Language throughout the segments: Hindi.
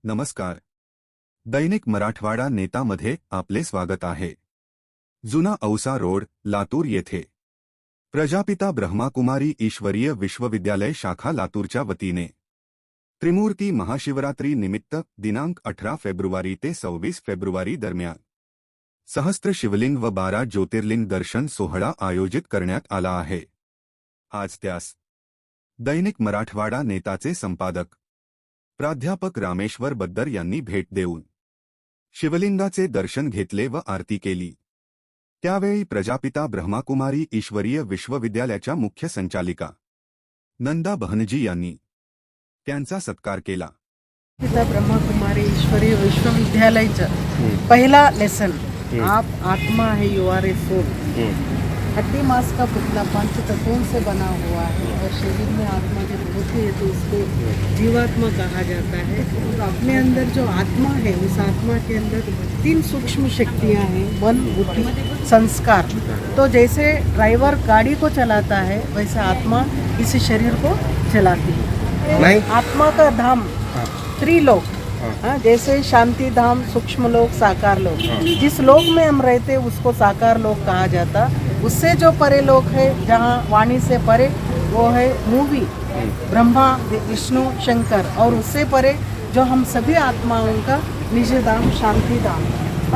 नमस्कार. दैनिक मराठवाडा नेतामध्ये आपले स्वागत आहे. जुना औसा रोड, लातूर येथे प्रजापिता ब्रह्माकुमारी ईश्वरीय विश्वविद्यालय शाखा लातूरच्या वतीने त्रिमूर्ती महाशिवरात्री निमित्त दिनांक 18 फेब्रुवारी ते 26 फेब्रुवारी दरम्यान सहस्त्र शिवलिंग व 12 ज्योतिर्लिंग दर्शन सोहळा आयोजित करण्यात आला आहे. आज त्यास दैनिक मराठवाडा नेताचे संपादक प्राध्यापक रामेश्वर बद्दर यांनी भेट देऊन शिवलिंगाचे दर्शन घेतले व आरती केली. त्यावेळी प्रजापिता ब्रह्माकुमारी ईश्वरीय विश्वविद्यालयाच्या मुख्य संचालिका नंदा बहनजी यांनी त्यांचा सत्कार केला. पिता ब्रह्माकुमारी ईश्वरीय विश्वविद्यालयाचं पहिला लेसन, आप आत्मा है, यू आर ए सोल. हड्डी मांस का पुतला पंच तत्वों से बना हुआ है और शरीर में आत्मा जब होती है तो उसको जीवात्मा कहा जाता है. तो अपने अंदर जो आत्मा है उस आत्मा के अंदर 3 सूक्ष्म शक्तियाँ हैं, मन, बुद्धि, संस्कार. तो जैसे ड्राइवर गाड़ी को चलाता है वैसे आत्मा इस शरीर को चलाती है. आत्मा का धाम त्रिलोक, जैसे शांति धाम, सूक्ष्म लोक, साकार लोक. जिस लोक में हम रहते उसको साकार लोक कहा जाता. उससे जो परे लोक है, जहाँ वाणी से परे, वो है मूवी, ब्रह्मा, विष्णु, शंकर. और उससे परे जो हम सभी आत्माओं का निज धाम, शांति धाम.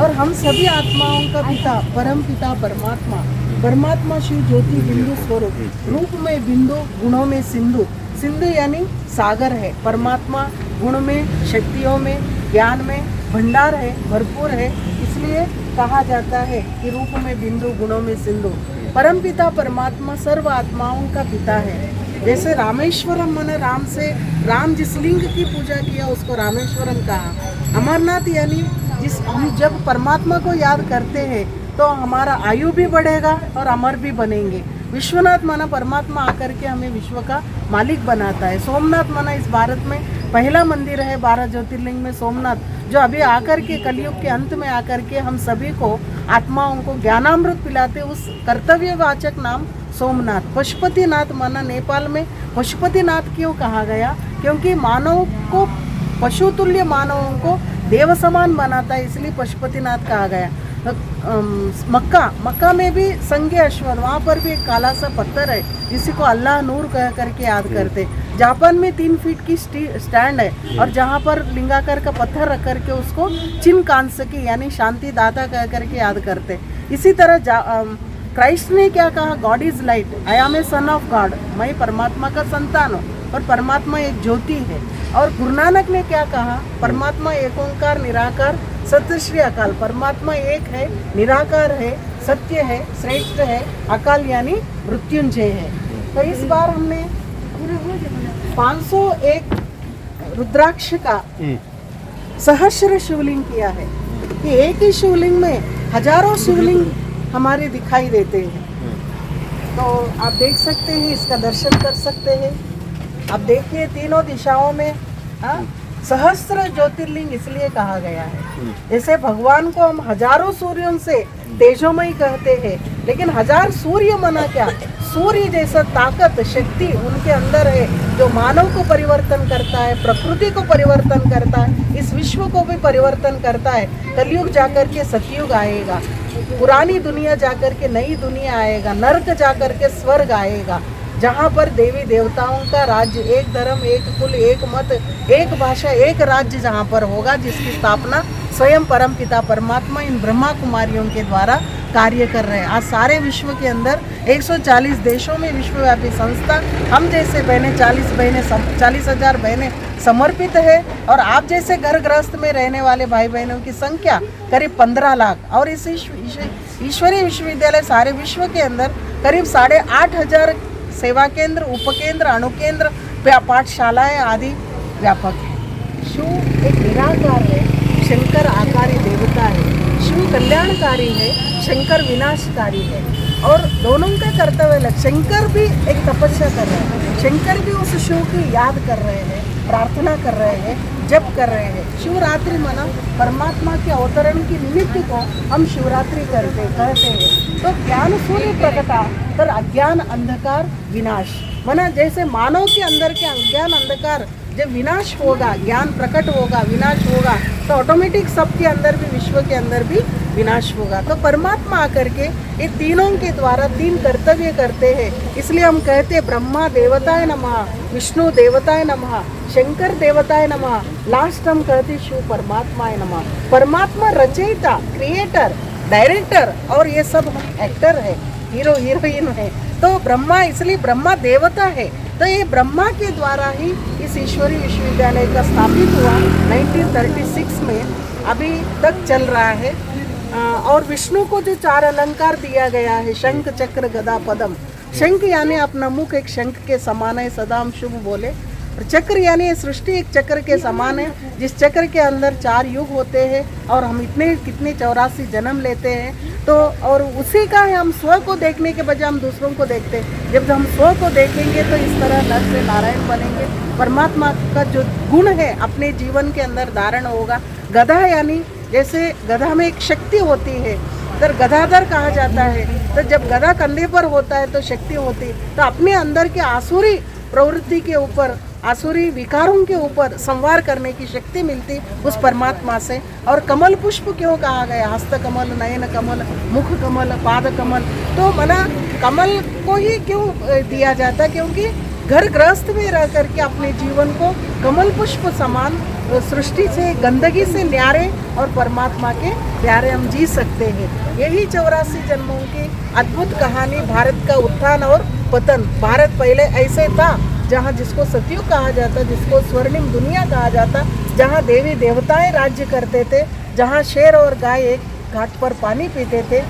और हम सभी आत्माओं का पिता, परम पिता परमात्मा. परमात्मा शिव ज्योति बिंदु स्वरूप, रूप में बिंदु, गुणों में सिंधु. सिंधु यानी सागर है. परमात्मा गुण में, शक्तियों में, ज्ञान में भंडार है, भरपूर है. इसलिए कहा जाता है कि रूप में बिंदु, गुणों में सिंधु. परमपिता परमात्मा सर्व आत्माओं का पिता है. जैसे रामेश्वरम माने राम से, राम जिस लिंग की पूजा किया उसको रामेश्वरम कहा. अमरनाथ यानी जिस हम जब परमात्मा को याद करते हैं तो हमारा आयु भी बढ़ेगा और अमर भी बनेंगे. विश्वनाथ माना परमात्मा आकर के हमें विश्व का मालिक बनाता है. सोमनाथ माना इस भारत में पहला मंदिर है 12 ज्योतिर्लिंग में सोमनाथ, जो अभी आकर के कलयुग के अंत में आकर के हम सभी को आत्माओं को ज्ञानामृत पिलाते. उस कर्तव्यवाचक नाम सोमनाथ. पशुपतिनाथ माना नेपाल में पशुपतिनाथ क्यों कहा गया? क्योंकि मानव को, पशुतुल्य मानवों को देव समान बनाता है, इसलिए पशुपतिनाथ कहा गया. मक्का में भी संगे अश्वन, वहाँ पर भी एक काला सा पत्थर है जिसी को अल्लाह नूर कह करके याद करते. जापान में 3 फीट की स्टैंड है और जहाँ पर लिंगाकर का पत्थर रख करके उसको चिन कांसकी यानी शांति दाता कह करके याद करते. इसी तरह क्राइस्ट ने क्या कहा? God is light, I am a son of God. मैं परमात्मा का संतान हूँ और परमात्मा एक ज्योति है. और गुरु नानक ने क्या कहा? परमात्मा एक ओंकार निराकार सत्य श्री अकाल. परमात्मा एक है, निराकार है, सत्य है, श्रेष्ठ है, अकाल यानी मृत्युंजय है. तो इस बार हमने 501 रुद्राक्ष का सहस्र शिवलिंग किया है. कि एक ही शिवलिंग में हजारों शिवलिंग हमारे दिखाई देते हैं. तो आप देख सकते हैं, इसका दर्शन कर सकते हैं. आप देखिए तीनों दिशाओं में सहस्त्र ज्योतिर्लिंग इसलिए कहा गया है. जैसे भगवान को हम हजारों सूर्यों से तेजोमय कहते हैं, लेकिन 1000 सूर्य मना क्या? सूर्य जैसा ताकत, शक्ति उनके अंदर है जो मानव को परिवर्तन करता है, प्रकृति को परिवर्तन करता है, इस विश्व को भी परिवर्तन करता है. कलयुग जाकर के सतयुग आएगा, पुरानी दुनिया जाकर के नई दुनिया आएगा, नरक जाकर के स्वर्ग आएगा, जहाँ पर देवी देवताओं का राज्य, एक धर्म, एक कुल, एक मत, एक भाषा, एक राज्य जहाँ पर होगा, जिसकी स्थापना स्वयं परम पिता परमात्मा इन ब्रह्मा कुमारियों के द्वारा कार्य कर रहे हैं. आज सारे विश्व के अंदर 140 देशों में विश्वव्यापी संस्था, हम जैसे बहनें 40,000 बहनें समर्पित है. और आप जैसे घर गृहस्थ में रहने वाले भाई बहनों की संख्या करीब 15 लाख. और इस ईश्वरीय विश्वविद्यालय सारे विश्व के अंदर करीब 8,500 सेवा केंद्र, उपकेंद्र, अणुकेंद्र, पाठशालाएं आदि व्यापक है. शिव एक निराकार है, शंकर आकारी देवता है. शिव कल्याणकारी है, शंकर विनाशकारी है. और दोनों का कर्तव्य अलग. शंकर भी एक तपस्या कर रहे हैं, शंकर भी उस शिव की याद कर रहे हैं, प्रार्थना कर रहे हैं, जप कर रहे हैं. शिवरात्रि माना परमात्मा के अवतरण की निमित्त को हम शिवरात्रि कहते हैं. तो ज्ञान सूर्य प्रकटा तर अज्ञान अंधकार विनाश. माना जैसे मानव के अंदर के अज्ञान अंधकार जब विनाश होगा, ज्ञान प्रकट होगा, विनाश होगा, तो ऑटोमेटिक सबके अंदर भी, विश्व के अंदर भी विनाश होगा। तो परमात्मा आकर के ये तीनों के द्वारा तीन कर्तव्य करते हैं। इसलिए हम कहते हैं ब्रह्मा देवताय नमः, विष्णु देवताय नमः, शंकर देवताय नमः, लास्ट हम कहते शिव परमात्माय नमः। परमात्मा रचयिता, क्रिएटर, डायरेक्टर और ये सब हम एक्टर है, हीरो हीरोइन है। तो ब्रह्मा, इसलिए ब्रह्मा देवता है। तो ये ब्रह्मा के द्वारा ही इस ईश्वरीय विश्वविद्यालय का स्थापित हुआ 1936 में, अभी तक चल रहा है। और विष्णु को जो 4 अलंकार दिया गया है, शंख चक्र गदा पद्म। शंख यानी अपना मुख एक शंख के समान है, सदा हम शुभ बोले। और चक्र यानी सृष्टि एक चक्र के समान है, जिस चक्र के अंदर 4 युग होते हैं और हम इतने कितने 84 जन्म लेते हैं। तो और उसी का है, हम स्व को देखने के बजाय हम दूसरों को देखते हैं। जब हम स्व को देखेंगे तो इस तरह नर से नारायण बनेंगे, परमात्मा का जो गुण है अपने जीवन के अंदर धारण होगा। गधा यानी जैसे गधा में एक शक्ति होती है, तो गधाधर कहा जाता है। तो जब गधा कंधे पर होता है तो शक्ति होती है। तो अपने अंदर के आसुरी प्रवृत्ति के ऊपर, आसुरी विकारों के ऊपर संवार करने की शक्ति मिलती उस परमात्मा से। और कमल पुष्प क्यों कहा गया, हस्त कमल, नयन कमल, मुख कमल, पाद कमल। तो मना कमल को ही क्यों दिया जाता, क्योंकि घर गृहस्थ में रह करके अपने जीवन को कमल पुष्प समान सृष्टि से, गंदगी से न्यारे और परमात्मा के प्यारे हम जी सकते हैं। यही 84 जन्मों की अद्भुत कहानी भारत का उत्थान और पतन। भारत पहले ऐसे था जहाँ जिसको सतयुग कहा जाता, जिसको स्वर्णिम दुनिया कहा जाता, जहाँ देवी देवताएं राज्य करते थे, जहाँ शेर और गाय एक घाट पर पानी पीते थे,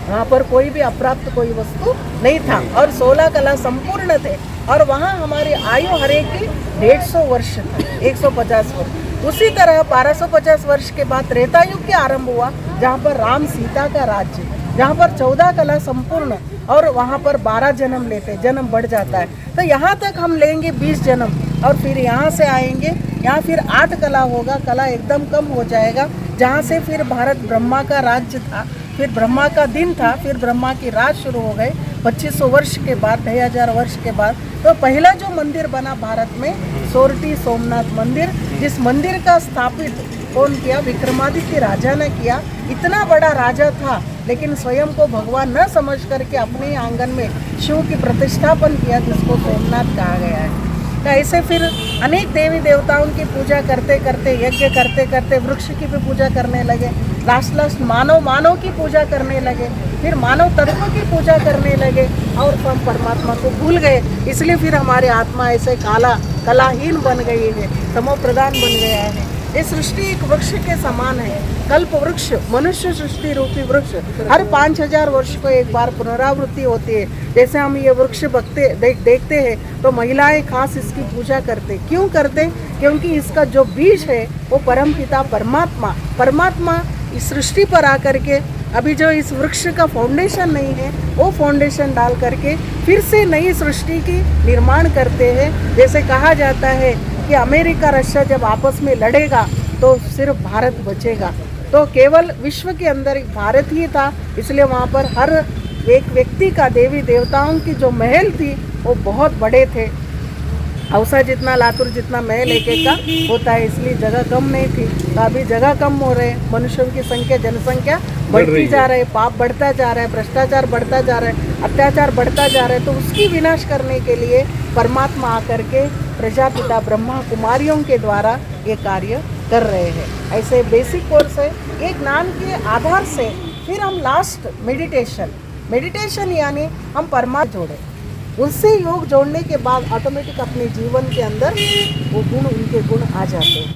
वहाँ पर कोई भी अप्राप्त कोई वस्तु नहीं था और 16 कला संपूर्ण थे। और वहाँ हमारी आयु हरेक की 150 वर्ष था, 150 वर्ष। उसी तरह 1250 वर्ष के बाद त्रेता युग के आरंभ हुआ, जहाँ पर राम सीता का राज्य, जहाँ पर 14 कला संपूर्ण और वहाँ पर 12 जन्म लेते, जन्म बढ़ जाता है। तो यहाँ तक हम लेंगे 20 जन्म और फिर यहाँ से आएंगे, यहाँ फिर 8 कला होगा, कला एकदम कम हो जाएगा। जहाँ से फिर भारत ब्रह्मा का राज्य था, फिर ब्रह्मा का दिन था, फिर ब्रह्मा की रात शुरू हो गई 2500 वर्ष के बाद, 2500 वर्ष के बाद। तो पहला जो मंदिर बना भारत में, सोरठी सोमनाथ मंदिर, जिस मंदिर का स्थापित कौन किया, विक्रमादित्य राजा ने किया। इतना बड़ा राजा था लेकिन स्वयं को भगवान न समझ करके अपने आंगन में शिव की प्रतिष्ठापन किया, जिसको सोमनाथ कहा गया है। तो ऐसे फिर अनेक देवी देवताओं की पूजा करते करते, यज्ञ करते करते वृक्ष की भी पूजा करने लगे। लास्ट मानव की पूजा करने लगे, फिर मानव तत्व की पूजा करने लगे और हम परमात्मा को भूल गए। इसलिए फिर हमारी आत्मा ऐसे कलाहीन बन गई है, तमो प्रधान बन गया है। ये सृष्टि एक वृक्ष के समान है, कल्प वृक्ष, मनुष्य सृष्टि रूपी वृक्ष हर 5000 वर्ष को एक बार पुनरावृत्ति होती है। जैसे हम ये वृक्ष देखते हैं तो महिलाएं खास इसकी पूजा करते। क्यों करते? क्योंकि इसका जो बीज है वो परमपिता परमात्मा इस सृष्टि पर आकर के अभी जो इस वृक्ष का फाउंडेशन नहीं है, वो फाउंडेशन डाल करके फिर से नई सृष्टि की निर्माण करते हैं। जैसे कहा जाता है कि अमेरिका रशिया जब आपस में लड़ेगा तो सिर्फ भारत बचेगा। तो केवल विश्व के अंदर एक भारत ही था, इसलिए वहाँ पर हर एक व्यक्ति का देवी देवताओं की जो महल थी वो बहुत बड़े थे। औसा जितना, लातूर जितना महल एक का होता है, इसलिए जगह कम नहीं थी। तो अभी जगह कम हो रहे हैं, मनुष्यों की संख्या, जनसंख्या बढ़ती जा रही है, पाप बढ़ता जा रहा है, भ्रष्टाचार बढ़ता जा रहा है, अत्याचार बढ़ता जा रहा है। तो उसकी विनाश करने के लिए परमात्मा आकर के प्रजापिता ब्रह्मा कुमारियों के द्वारा ये कार्य कर रहे हैं। ऐसे बेसिक कोर्स है। एक ज्ञान के आधार से फिर हम लास्ट मेडिटेशन यानी हम परमात्मा जोड़े, उससे योग जोड़ने के बाद ऑटोमेटिक अपने जीवन के अंदर वो गुण, उनके गुण आ जाते हैं।